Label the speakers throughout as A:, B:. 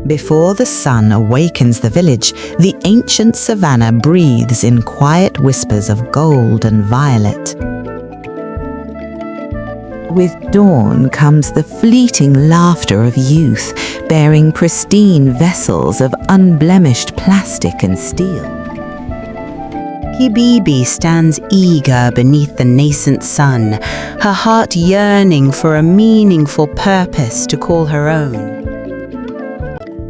A: Before the sun awakens the village, the ancient savanna breathes in quiet whispers of gold and violet. With dawn comes the fleeting laughter of youth, bearing pristine vessels of unblemished plastic and steel. Kibibi stands eager beneath the nascent sun, her heart yearning for a meaningful purpose to call her own.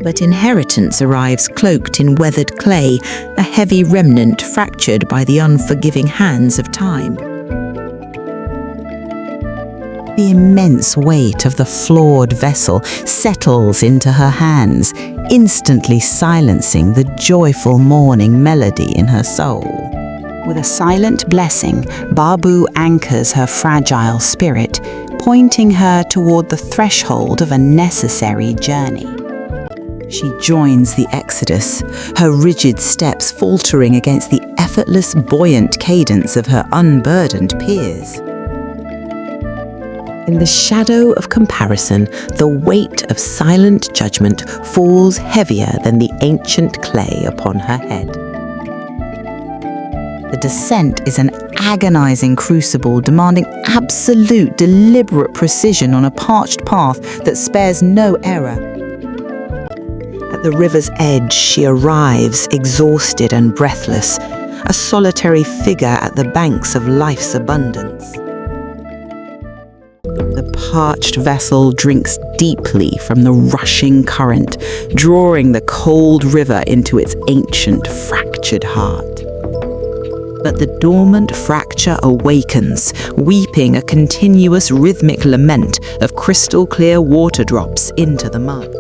A: But inheritance arrives cloaked in weathered clay, a heavy remnant fractured by the unforgiving hands of time. The immense weight of the flawed vessel settles into her hands, instantly silencing the joyful morning melody in her soul. With a silent blessing, Babu anchors her fragile spirit, pointing her toward the threshold of a necessary journey. She joins the exodus, her rigid steps faltering against the effortless, buoyant cadence of her unburdened peers. In the shadow of comparison, the weight of silent judgment falls heavier than the ancient clay upon her head. The descent is an agonizing crucible demanding absolute, deliberate precision on a parched path that spares no error. At the river's edge, she arrives, exhausted and breathless, a solitary figure at the banks of life's abundance. The parched vessel drinks deeply from the rushing current, drawing the cold river into its ancient, fractured heart. But the dormant fracture awakens, weeping a continuous rhythmic lament of crystal-clear water drops into the mud.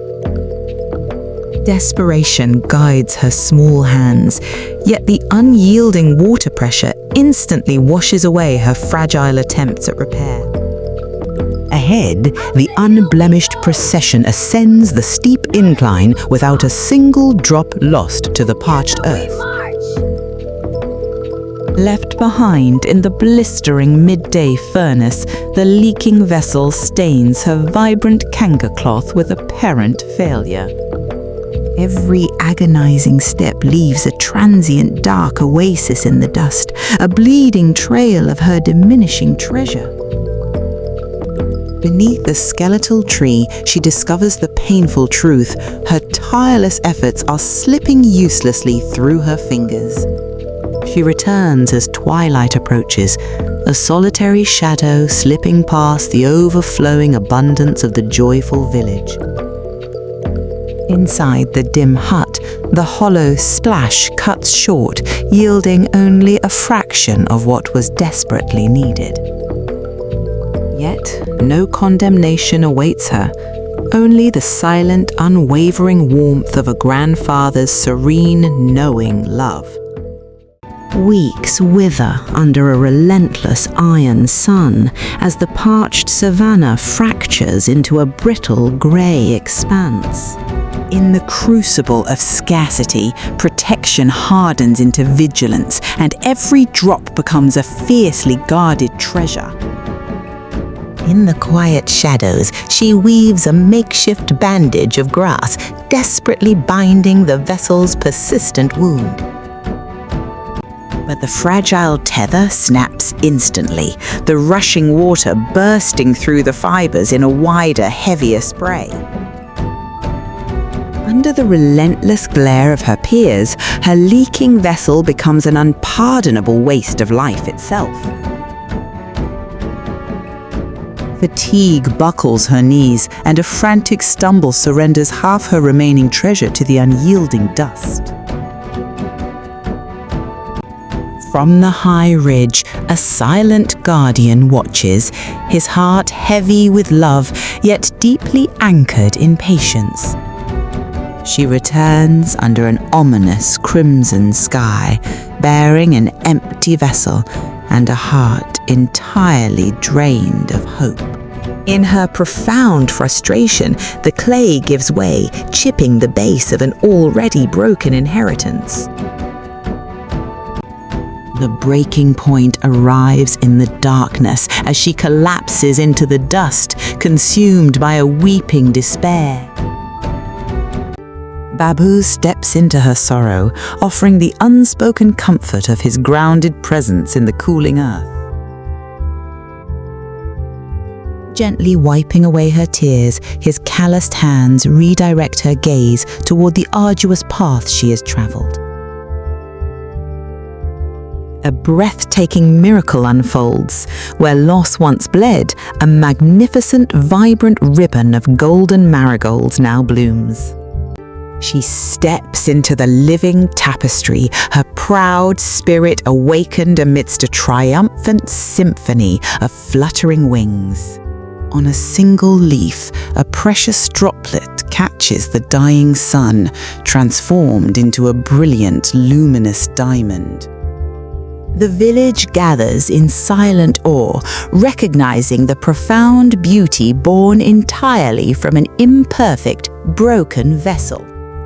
A: Desperation guides her small hands, yet the unyielding water pressure instantly washes away her fragile attempts at repair. Ahead, the unblemished procession ascends the steep incline without a single drop lost to the parched earth. Left behind in the blistering midday furnace, the leaking vessel stains her vibrant kanga cloth with apparent failure. Every agonizing step leaves a transient dark oasis in the dust, a bleeding trail of her diminishing treasure. Beneath the skeletal tree, she discovers the painful truth. Her tireless efforts are slipping uselessly through her fingers. She returns as twilight approaches, a solitary shadow slipping past the overflowing abundance of the joyful village. Inside the dim hut, the hollow splash cuts short, yielding only a fraction of what was desperately needed. Yet, no condemnation awaits her, only the silent, unwavering warmth of a grandfather's serene, knowing love. Weeks wither under a relentless iron sun as the parched savanna fractures into a brittle grey expanse. In the crucible of scarcity, protection hardens into vigilance, and every drop becomes a fiercely guarded treasure. In the quiet shadows, she weaves a makeshift bandage of grass, desperately binding the vessel's persistent wound. But the fragile tether snaps instantly, the rushing water bursting through the fibers in a wider, heavier spray. Under the relentless glare of her peers, her leaking vessel becomes an unpardonable waste of life itself. Fatigue buckles her knees, and a frantic stumble surrenders half her remaining treasure to the unyielding dust. From the high ridge, a silent guardian watches, his heart heavy with love, yet deeply anchored in patience. She returns under an ominous crimson sky, bearing an empty vessel and a heart entirely drained of hope. In her profound frustration, the clay gives way, chipping the base of an already broken inheritance. The breaking point arrives in the darkness as she collapses into the dust, consumed by a weeping despair. Babu steps into her sorrow, offering the unspoken comfort of his grounded presence in the cooling earth. Gently wiping away her tears, his calloused hands redirect her gaze toward the arduous path she has traveled. A breathtaking miracle unfolds. Where loss once bled, a magnificent, vibrant ribbon of golden marigolds now blooms. She steps into the living tapestry, her proud spirit awakened amidst a triumphant symphony of fluttering wings. On a single leaf, a precious droplet catches the dying sun, transformed into a brilliant, luminous diamond. The village gathers in silent awe, recognizing the profound beauty born entirely from an imperfect, broken vessel.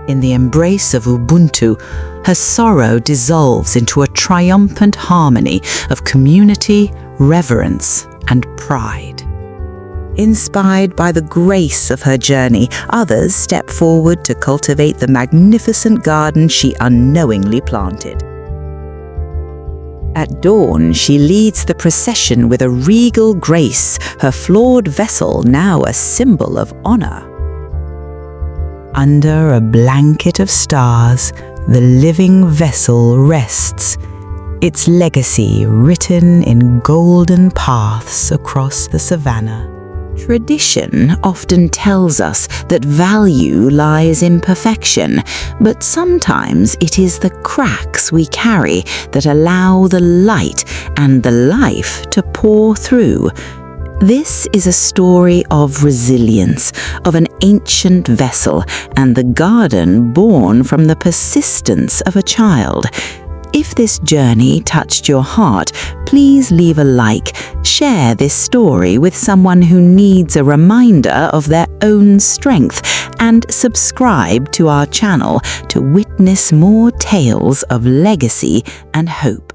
A: In the embrace of Ubuntu, her sorrow dissolves into a triumphant harmony of community, reverence, and pride. Inspired by the grace of her journey, others step forward to cultivate the magnificent garden she unknowingly planted. At dawn, she leads the procession with a regal grace, her flawed vessel now a symbol of honor. Under a blanket of stars, the living vessel rests, its legacy written in golden paths across the savannah. Tradition often tells us that value lies in perfection, but sometimes it is the cracks we carry that allow the light and the life to pour through. This is a story of resilience, of an ancient vessel, and the garden born from the persistence of a child. If this journey touched your heart, please leave a like, share this story with someone who needs a reminder of their own strength, and subscribe to our channel to witness more tales of legacy and hope.